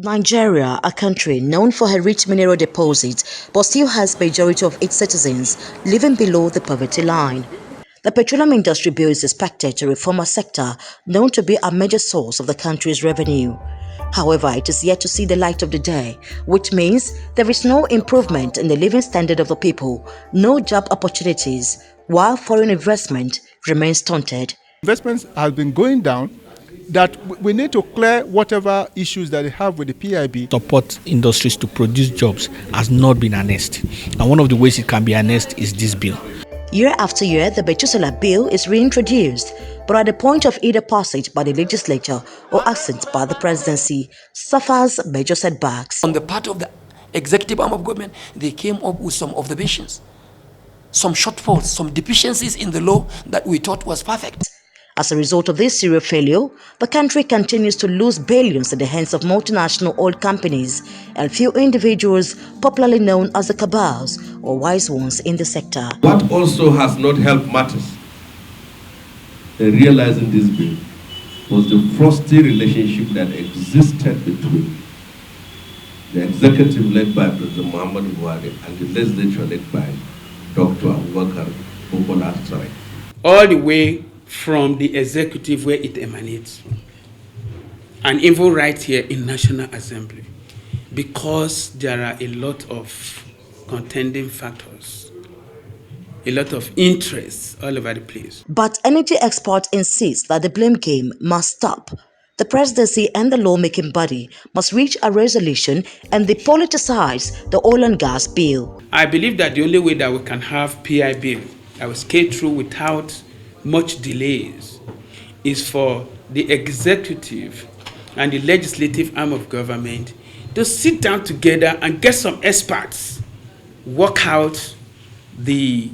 Nigeria, a country known for her rich mineral deposits, but still has majority of its citizens living below the poverty line. The petroleum industry bill is expected to reform a sector known to be a major source of the country's revenue. However, it is yet to see the light of the day, which means there is no improvement in the living standard of the people, no job opportunities, while foreign investment remains stunted. Investments have been going down, that we need to clear whatever issues that they have with the PIB. Support industries to produce jobs has not been harnessed, and one of the ways it can be harnessed is this bill. Year after year, the Petroleum bill is reintroduced, but at the point of either passage by the legislature or assent by the presidency, suffers major setbacks. On the part of the executive arm of government, they came up with some observations, some shortfalls, some deficiencies in the law that we thought was perfect. As a result of this serious failure, the country continues to lose billions in the hands of multinational oil companies and few individuals popularly known as the cabals or wise ones in the sector. What also has not helped matters in realizing this bill was the frosty relationship that existed between the executive led by President Muhammadu Buhari and the legislature led by Dr. Abubakar Bukola. All the way from the executive where it emanates, and even right here in National Assembly, because there are a lot of contending factors, a lot of interests all over the place. But energy experts insist that the blame game must stop. The presidency and the lawmaking body must reach a resolution and depoliticize the oil and gas bill. I believe that the only way that we can have PIB that will skate through without much delays is for the executive and the legislative arm of government to sit down together and get some experts, work out the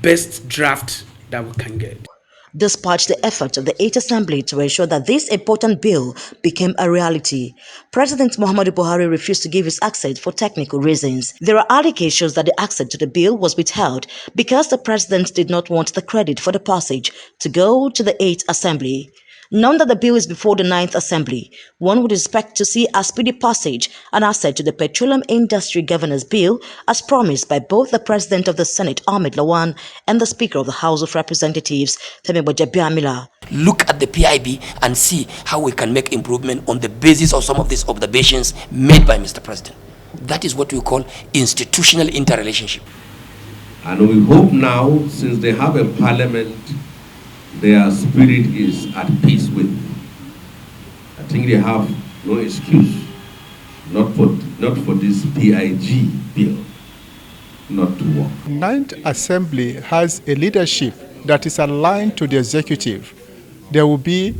best draft that we can get. Despite the efforts of the 8th Assembly to ensure that this important bill became a reality, President Muhammadu Buhari refused to give his assent for technical reasons. There are allegations that the assent to the bill was withheld because the president did not want the credit for the passage to go to the 8th Assembly. Now that the bill is before the 9th Assembly, one would expect to see a speedy passage and assent to the Petroleum Industry Governance Bill as promised by both the President of the Senate, Ahmed Lawan, and the Speaker of the House of Representatives, Femi Gbajabiamila. Look at the PIB and see how we can make improvement on the basis of some of these observations made by Mr. President. That is what we call institutional interrelationship. And we hope now, since they have a parliament their spirit is at peace with, I think they have no excuse not for this PIG bill not to work. 9th Assembly has a leadership that is aligned to the executive. There will be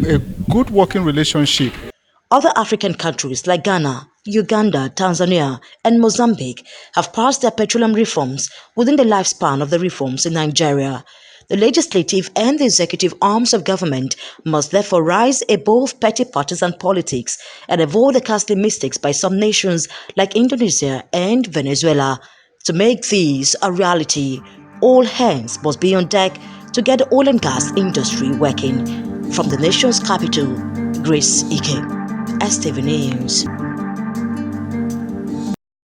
a good working relationship. Other African countries like Ghana, Uganda, Tanzania, and Mozambique have passed their petroleum reforms within the lifespan of the reforms in Nigeria. The legislative and the executive arms of government must therefore rise above petty partisan politics and avoid the costly mistakes by some nations like Indonesia and Venezuela. To make these a reality, all hands must be on deck to get the oil and gas industry working. From the nation's capital, Grace Ike, STV News.